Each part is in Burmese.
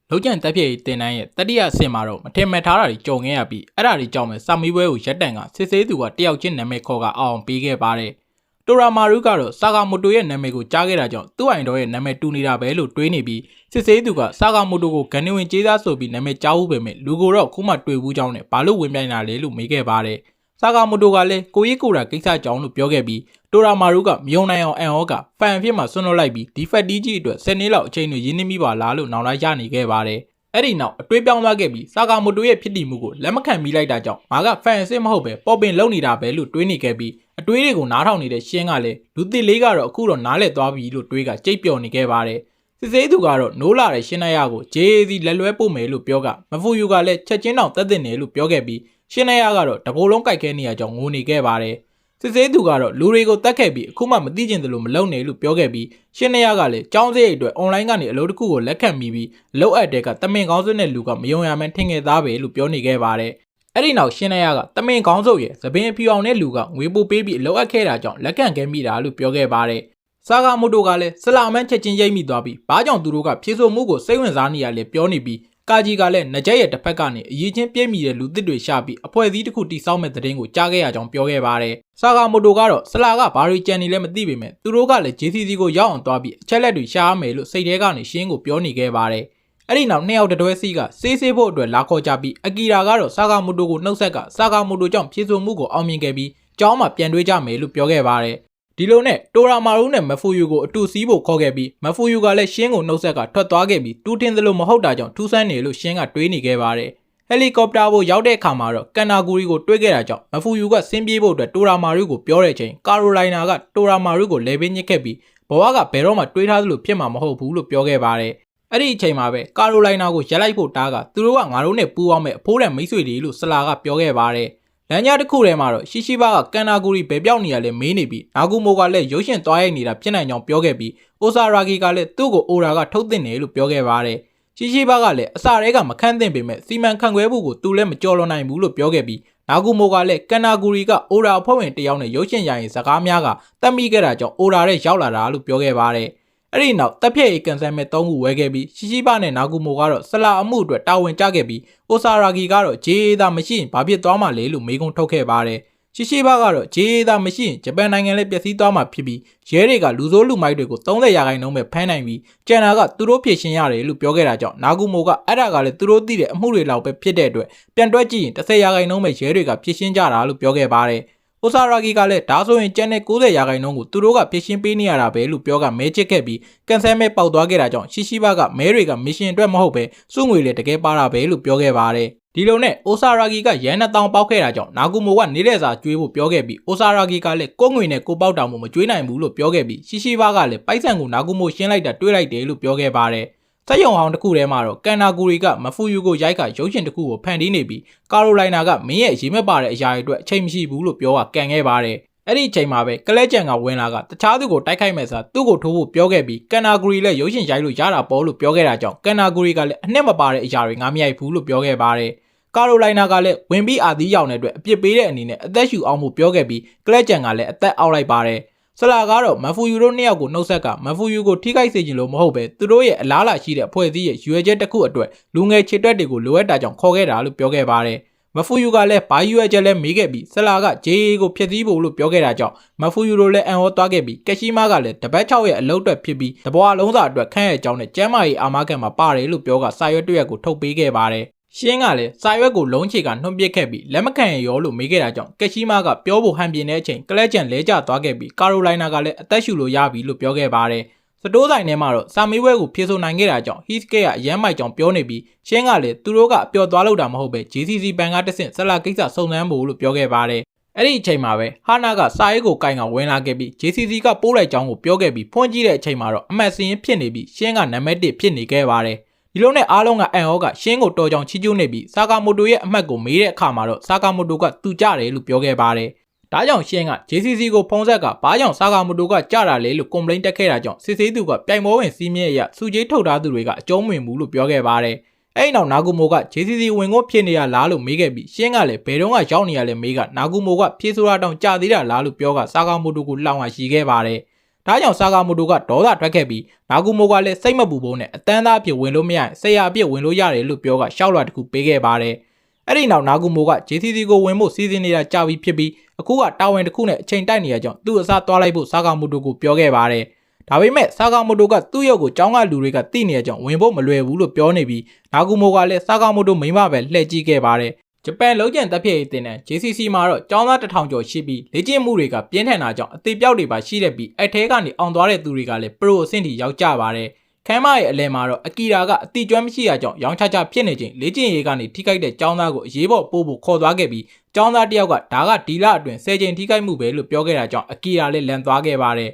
လုံးကျန်တက်ပြည့်တင်တန်းရဲ့တတိယအဆင့်မှာတော့မထင်မှတ်ထားတာတွေကြုံခဲ့ရပြီးအဲ့ဒါတွေကြောင့်ပဲစာမီးပွဲကိုရက်တန်ကစစ်ဆေးသူကတယောက်ချင်းနာမည်ခေါ်ကအောင်ပေးခဲ့ပါတယ်။တိုရာမာရုကတော့ဆာဂါမိုတိုရဲ့နာမည်ကိုကြားခဲ့တာကြောင့်သူ့အိမ်တော်ရဲ့နာမည်တူနေတာပဲလို့တွေးနေပြီးစစ်ဆေးသူကဆာဂါမိုတိုကိုဂန်နဝင်ကျေးသားဆိုပြီးနာမည်ကြားဦးပေမဲ့လူကိုတော့ခုမှတွေ့ဘူးကြောင်းနဲ့ဘာလို့ဝင်ပြိုင်လာလဲလို့မေးခဲ့ပါတယ်။ဆာဂါမိုတိုကလည်းကိုရီကိုရာကိစ္စကြောင့်လို့ပြောခဲ့ပြီးတိုရာမာရုကမယုံနိုင်အောင်အန်ဟောကဖန်အဖြစ်မှာဆွန့်လွတ်လိုက်ပြီးဒီဖက်တီးကြီးအတွက်10နှစ်လောက်အချိန်တွေရင်းနှီးမိပါလားလို့နောင်လိုက်ရနေခဲ့ပါတယ်။အဲ့ဒီနောက်အတွေးပြောင်းသွားခဲ့ပြီးဆာဂါမိုတိုရဲ့ဖြစ်တည်မှုကိုလက်မခံမိလိုက်တာကြောင့်ငါကဖန်အစ်မဟုတ်ပဲပေါ်ပင်လုံနေတာပဲလို့တွေးနေခဲ့ပြီးအတွေးတွေကိုနားထောင်နေတဲ့ရှင်းကလည်းလူသစ်လေးကတော့အခုတော့နားလဲသွားပြီလို့တွေးကကြိတ်ပျော်နေခဲ့ပါတယ်စစ်စေးသူကတော့နိုးလာတဲ့ရှင်းရကို JAC လက်လွဲပို့မယ်လို့ပြောကမဖူယူကလည်းချက်ချင်းတောင်တက်တဲ့နေလို့ပြောခဲ့ပြီးရှင်းရကတော့တကိုယ်လုံးကြိုက်ခဲနေရကြောင်းငိုနေခဲ့ပါတယ်စစ်စေးသူကတော့လူတွေကိုတတ်ခဲ့ပြီးအခုမှမသိကျင်တယ်လို့မလုပ်နဲ့လို့ပြောခဲ့ပြီးရှင်းရကလည်းចောင်းစရိတ်အတွက် online ကနေအလုပ်တစ်ခုကိုလက်ခံမိပြီးလောက်အပ်တဲ့ကတမင်ကောင်းစွနဲ့လူကမယုံရမှန်းထင်ခဲ့သားပဲလို့ပြောနေခဲ့ပါတယ်အဲ့ဒီနောက်ရှင်းရကတမင်ကောင်းစုပ်ရဲ့သပင်ဖြူအောင်တဲ့လူကငွေပို့ပေးပြီးအလုပ်အပ်ခဲ့တာကြောင့်လက်ခံခဲ့မိတာလို့ပြောခဲ့ပါတယ်ဆာဂါမိုတိုကလည်းဆလာမန်းချက်ချင်းရိပ်မိသွားပြီးဘာကြောင့်သူတို့ကဖြေဆိုမှုကိုစိတ်ဝင်စားနေရလဲပြောနေပြီးကာဂျီကလည်းနကြက်ရဲ့တစ်ဖက်ကနေအရေးချင်းပြည့်မိတဲ့လူသစ်တွေရှာပြီးအဖွဲ့အစည်းတစ်ခုတိစောက်မဲ့တဲ့ကိုကြားခဲ့ရကြောင်းပြောခဲ့ပါတယ်ဆာဂါမိုတိုကတော့ဆလာကဘာတွေကြံနေလဲမသိပေမဲ့သူတို့ကလည်း JCC ကိုရောက်အောင်သွားပြီးအချက်လက်တွေရှာရမယ်လို့စိတ်ထဲကနေရှင်းကိုပြောနေခဲ့ပါတယ်အဲ့ဒီနောက်နှစ်ယောက်တတွဲစီကစေးဖို့အတွက်လာခေါ်ကြပြီးအကီရာကတော့ဆာဂါမိုတိုကိုနှုတ်ဆက်ကဆာဂါမိုတိုကြောင့်ဖြေဆိုမှုကိုအောင်မြင်ခဲ့ပြီးကျောင်းမှာပြန်တွေးကြမယ်လို့ပြောခဲ့ပါတယ်ဒီလိုနဲ့တိုရာမာရုနဲ့မဖူယူကိုအတူစီးဖို့ခေါ်ခဲ့ပြီးမဖူယူကလည်းရှင်းကိုနှုတ်ဆက်ကထွက်သွားခဲ့ပြီးတူးထင်းသလိုမဟုတ်တာကြောင့်ထူးဆန်းနေလို့ရှင်းကတွေးနေခဲ့ပါတယ်ဟယ်လီကော်ပတာကိုရောက်တဲ့အခါမှာတော့ကန်နာဂူရီကိုတွေးခဲ့တာကြောင့်မဖူယူကဆင်းပြေးဖို့အတွက်တိုရာမာရုကိုပြောတဲ့ချိန်ကာရိုလိုင်နာကတိုရာမာရုကိုလဲပေးညစ်ခဲ့ပြီးဘဝကဘယ်တော့မှတွေးထားသလိုဖြစ်မှာမဟုတ်ဘူးလို့ပြောခဲ့ပါတယ်အဲ့ဒီအချိန်မှာပဲကာရိုလိုင်နာကိုရက်လိုက်ဖို့တားကသူတို့ကငါတို့နဲ့ပူးအောင်မဲ့အဖိုးတန်မိတ်ဆွေတွေလို့ဆလာကပြောခဲ့ပါတယ်လမ်းကြားတစ်ခုထဲမှာတော့ရှိဘာကကန်နာဂူရီဘယ်ပြောက်နေရလဲမေးနေပြီးနာဂူမိုကလည်းရုပ်ရှင်သွားရိုက်နေတာဖြစ်နိုင်ကြောင်းပြောခဲ့ပြီးအိုဆာရာဂီကလည်းသူ့ကိုအိုရာကထုတ်တင်တယ်လို့ပြောခဲ့ပါတယ်ရှိဘာကလည်းအစတည်းကမခန့်သင့်ပေမဲ့စီမံခန့်ခွဲဖို့ကိုသူလည်းမကြော်လွန်နိုင်ဘူးလို့ပြောခဲ့ပြီးနာဂူမိုကလည်းကန်နာဂူရီကအိုရာအဖွဲ့ဝင်တယောက်နဲ့ရုပ်ရှင်ရိုင်စကားများကတတ်မိခဲ့တာကြောင့်အိုရာရဲ့ရောက်လာတာလို့ပြောခဲ့ပါတယ်အဲ့ဒီနောက်တပ်ဖြည့်ကန်ဆယ်မဲ့3ခုဝယ်ခဲ့ပြီးရှိဘာနဲ့နာဂူမိုကတော့ဆလာအမှုအတွက်တာဝန်ကျခဲ့ပြီးအိုဆာရာဂီကတော့ဂျေးသာမရှိရင်ဘာဖြစ်သွားမှလဲလို့မေးခွန်းထုတ်ခဲ့ပါတယ်ရှိဘာကတော့ဂျေးသာမရှိရင်ဂျပန်နိုင်ငံလည်းပျက်စီးသွားမှာဖြစ်ပြီးရဲတွေကလူဆိုးလူမိုက်တွေကို30%ပဲဖမ်းနိုင်ပြီးကျန်တာကသူတို့ဖြည့်ရှင်းရတယ်လို့ပြောခဲ့တာကြောင့်နာဂူမိုကအဲ့ဒါကလည်းသူတို့သိတဲ့အမှုတွေလောက်ပဲဖြစ်တဲ့အတွက်ပြန်တွက်ကြည့်ရင်30%ပဲရဲတွေကဖြည့်ရှင်းကြတာလို့ပြောခဲ့ပါတယ်အိုဆာရာဂီကလည်းဒါဆိုရင်ကျန်တဲ့90%ကိုသူတို့ကဖြည့်ရှင်းပေးနေရတာပဲလို့ပြောကမဲချစ်ခဲ့ပြီးကန်ဆယ်မဲပေါက်သွားခဲ့တာကြောင့်ရှိဘာကမဲတွေကမစ်ရှင်အတွက်မဟုတ်ပဲစုငွေလည်းတကယ်ပါတာပဲလို့ပြောခဲ့ပါတယ်ဒီလိုနဲ့အိုဆာရာဂီကရန်2000ပေါက်ခဲ့တာကြောင့်နာဂူမိုကနေလက်စာကျွေးဖို့ပြောခဲ့ပြီးအိုဆာရာဂီကလည်းကိုငွေနဲ့ကိုပေါက်တောင်မှမကျွေးနိုင်ဘူးလို့ပြောခဲ့ပြီးရှိဘာကလည်းပိုက်ဆံကိုနာဂူမိုရှင်းလိုက်တာတွေးလိုက်တယ်လို့ပြောခဲ့ပါတယ်စက်ရုံအောင်တစ်ခုထဲမှာတော့ကန်နာဂူရီကမဖူယူကိုရိုက်ကရုပ်ရှင်တစ်ခုကိုဖန်တီးနေပြီးကာရိုလိုင်နာကမင်းရဲ့ရေမက်ပါတဲ့အရာတွေအတွက်အချိန်မရှိဘူးလို့ပြောကကန်ခဲ့ပါတယ်အဲ့ဒီအချိန်မှာပဲကလဲကြံကဝင်လာကတခြားသူကိုတိုက်ခိုက်မဲ့စားသူ့ကိုထိုးဖို့ပြောခဲ့ပြီးကန်နာဂူရီလည်းရုပ်ရှင်ရိုက်လို့ရတာပေါ့လို့ပြောခဲ့တာကြောင့်ကန်နာဂူရီကလည်းအနှစ်မပါတဲ့အရာတွေငါမရိုက်ဘူးလို့ပြောခဲ့ပါတယ်ကာရိုလိုင်နာကလည်းဝင်ပြီးအာသီးရောင်တဲ့အတွက်အပြစ်ပေးတဲ့အနေနဲ့အသက်ရှူအောင်ဖို့ပြောခဲ့ပြီးကလဲကြံကလည်းအသက်အောက်လိုက်ပါတယ်ဆလာကတော့မဖူယူတို့နှစ်ယောက်ကိုနှုတ်ဆက်ကမဖူယူကိုထိခိုက်စေခြင်းလို့မဟုတ်ပဲသူတို့ရဲ့အလားအလာရှိတဲ့အဖွဲ့အစည်းရဲ့ရွေချက်တစ်ခုအတွက်လူငယ်ခြေတွက်တွေကိုလိုအပ်တာကြောင့်ခေါ်ခဲ့တာလို့ပြောခဲ့ပါတယ်မဖူယူကလည်းဘာရွေချက်လဲမေးခဲ့ပြီးဆလာက JA ကိုဖျက်ဆီးဖို့လို့ပြောခဲ့တာကြောင့်မဖူယူတို့လည်းအံ့ဩသွားခဲ့ပြီးကက်ရှိမားကလည်းတပတ်6ရဲ့အလုပ်အတွက်ဖြစ်ပြီးတဘွားလုံးစာအတွက်ခန့်ရဲ့အကြောင်းနဲ့ကျမ်းမာရေးအာမခံမှာပါတယ်လို့ပြောကစာရွက်တစ်ရွက်ကိုထုတ်ပေးခဲ့ပါတယ်ရှင်းကလည်းစာရွက်ကိုလုံးချေကနှုတ်ပစ်ခဲ့ပြီးလက်မခံရရောလို့မေးခဲ့တာကြောင့်ကက်ရှိမားကပြောဖို့ဟန်ပြင်းတဲ့အချိန်ကလဲကြံလဲကျသွားခဲ့ပြီးကာရိုလိုင်နာကလည်းအသက်ရှူလို့ရပြီလို့ပြောခဲ့ပါတယ်စတိုးဆိုင်ထဲမှာတော့စာမေးပွဲကိုဖြေဆိုနိုင်ခဲ့တာကြောင့် Hiske ကအရမ်းမိုက်ကြောင်းပြောနေပြီးရှင်းကလည်းသူတို့ကအပျော်သွားလို့တာမဟုတ်ပဲ JCC ဘဏ်ကတဆင့်ဆလာကိစ္စစုံစမ်းဖို့လို့ပြောခဲ့ပါတယ်အဲ့ဒီအချိန်မှာပဲဟာနာကစာရေးကိုကင်ကဝင်လာခဲ့ပြီး JCC ကပိုးလိုက်ကြောင်းကိုပြောခဲ့ပြီးဖွင့်ကြည့်တဲ့အချိန်မှာတော့အမတ်စင်းဖြစ်နေပြီးရှင်းကနံပါတ်1ဖြစ်နေခဲ့ပါတယ်ဒီလိုနဲ့အားလုံးကအန်ဟောကရှင်းကိုတော်ကြောင်ချီးကျူးနေပြီးဆာကာမိုတိုရဲ့အမှတ်ကိုမေးတဲ့အခါမှာတော့ဆာကာမိုတိုကသူကြတယ်လို့ပြောခဲ့ပါတယ်ဒါကြောင့်ရှင်းက JCC ကိုဖုံးဆက်ကဘာကြောင့်ဆာကာမိုတိုကကြတာလဲလို့ကွန်ပလိန်းတက်ခဲ့တာကြောင့်စစ်ဆေးသူကပြိုင်ပွဲဝင်စီးမြဲအရစုကြီးထုတ်ထားသူတွေကအကျုံးဝင်ဘူးလို့ပြောခဲ့ပါတယ်အဲ့ဒီနောက်နာဂူမိုက JCC ဝင်ကိုဖြစ်နေရလားလို့မေးခဲ့ပြီးရှင်းကလည်းဘယ်တော့ကရောက်နေရလဲမေးကနာဂူမိုကဖြေဆိုတာတောင်ကြာသေးတာလားလို့ပြောကဆာကာမိုတိုကိုလှောင်ရရှိခဲ့ပါတယ် ဒါကြောင့်ဆာဂါမိုတိုကဒေါသထွက်ခဲ့ပြီးနာဂူမိုကလည်းစိတ်မပူဖို့နဲ့အတန်းသားအဖြစ်ဝင်လို့မရရင်ဆရာအဖြစ်ဝင်လို့ရတယ်လို့ပြောကရှောက်လွှာတစ်ခုပေးခဲ့ပါတယ်။အဲ့ဒီနောက်နာဂူမိုက JCC ကိုဝင်ဖို့စီစဉ်နေတာကြာပြီဖြစ်ပြီးအခုကတာဝန်တစ်ခုနဲ့အချိန်တိုက်နေရကြောင်းသူ့အစားသွားလိုက်ဖို့ဆာဂါမိုတိုကိုပြောခဲ့ပါတယ်။ဒါပေမဲ့ဆာဂါမိုတိုကသူ့ရုပ်ကိုကျောင်းကလူတွေကသိနေရကြောင်းဝင်ဖို့မလွယ်ဘူးလို့ပြောနေပြီးနာဂူမိုကလည်းဆာဂါမိုတိုမိမပဲလှည့်ကြည့်ခဲ့ပါတယ်။ဂျပန်လုံးကျန်တပ်ဖြည့်ရေးတင်တဲ့ JCC မှာတော့ကျောင်းသား1000ကျော်ရှိပြီးလေ့ကျင့်မှုတွေကပြင်းထန်တာကြောင့်အသေးပြောက်တွေပါရှိတဲ့ပြီးအဲ့ထဲကနေအောင်သွားတဲ့သူတွေကလည်းပရိုအဆင့်ထိရောက်ကြပါတယ်ခမ်းမရဲ့အလဲမှာတော့အကီရာကအတိကျွမ်းမရှိတာကြောင့်ရောင်းချချဖြစ်နေချိန်လေ့ကျင့်ရေးကနေထိခိုက်တဲ့ကျောင်းသားကိုအရေးပေါ်ပို့ဖို့ခေါ်သွားခဲ့ပြီးကျောင်းသားတယောက်ကဒါကဒီလအတွင်း10ချိန်ထိခိုက်မှုပဲလို့ပြောခဲ့တာကြောင့်အကီရာလည်းလန်သွားခဲ့ပါတယ်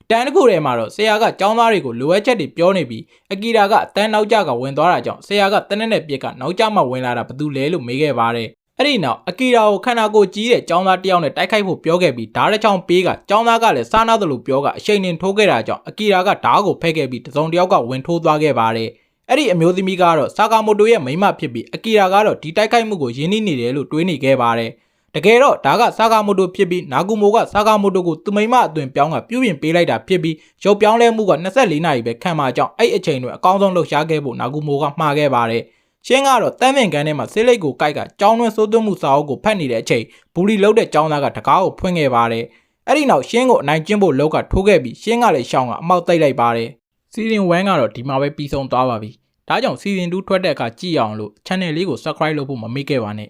တန်းတစ်ခုထဲမှာတော့ဆရာကကျောင်းသားတွေကိုလိုအပ်ချက်တွေပြောနေပြီးအကီရာကအတန်းနောက်ကျကဝင်သွားတာကြောင့်ဆရာကတနက်နဲ့ပြက်ကနောက်ကျမှဝင်လာတာဘယ်သူလဲလို့မေးခဲ့ပါတယ်အဲ့ဒီနောက်အကီရာကိုခန္ဓာကိုယ်ကြီးတဲ့ကျောင်းသားတယောက်နဲ့တိုက်ခိုက်ဖို့ပြောခဲ့ပြီးဓာတ်တစ်ချောင်းပေးကကျောင်းသားကလည်းစားနာသလိုပြောကအရှိန်နှင်ထိုးခဲ့တာကြောင့်အကီရာကဓာတ်ကိုဖက်ခဲ့ပြီးတစုံတစ်ယောက်ကဝင်ထိုးသွားခဲ့ပါတယ်အဲ့ဒီအမျိုးသမီးကတော့ဆာဂါမိုတိုရဲ့မိန်းမဖြစ်ပြီးအကီရာကတော့ဒီတိုက်ခိုက်မှုကိုယဉ်နှီးနေတယ်လို့တွေးနေခဲ့ပါတယ်တကယ်တော့ဒါကဆာဂါမိုတိုဖြစ်ပြီးနာဂူမိုကဆာဂါမိုတိုကိုသူမိန်းမအသွင်ပြောင်းကပြုပြင်ပေးလိုက်တာဖြစ်ပြီးရုပ်ပြောင်းလဲမှုက24နာရီပဲခံမှာကြောင့်အဲ့အချိန်တွေအကောင်းဆုံးလှုပ်ရှားခဲ့ဖို့နာဂူမိုကမှားခဲ့ပါတယ်ရှင်းကတော့တမ်းပင်ကန်းထဲမှာဆေးလိပ်ကိုကိုက်ကကြောင်းတွင်းစိုးသွင်းမှုစာအုပ်ကိုဖတ်နေတဲ့အချိန်ဘူလီလုတ်တဲ့ကျောင်းသားကတကားကိုဖွင့်ခဲ့ပါတယ်။အဲ့ဒီနောက်ရှင်းကိုအနိုင်ကျင့်ဖို့လောက်ကထိုးခဲ့ပြီးရှင်းကလည်းရှောင်းကအမောက်သိပ်လိုက်ပါတယ်။စီဇန်1ကတော့ဒီမှာပဲပြီးဆုံးသွားပါပြီ။ဒါကြောင့်စီဇန်2ထွက်တဲ့အခါကြည့်အောင်လို့ channel လေးကို subscribe လုပ်ဖို့မမေ့ခဲ့ပါနဲ့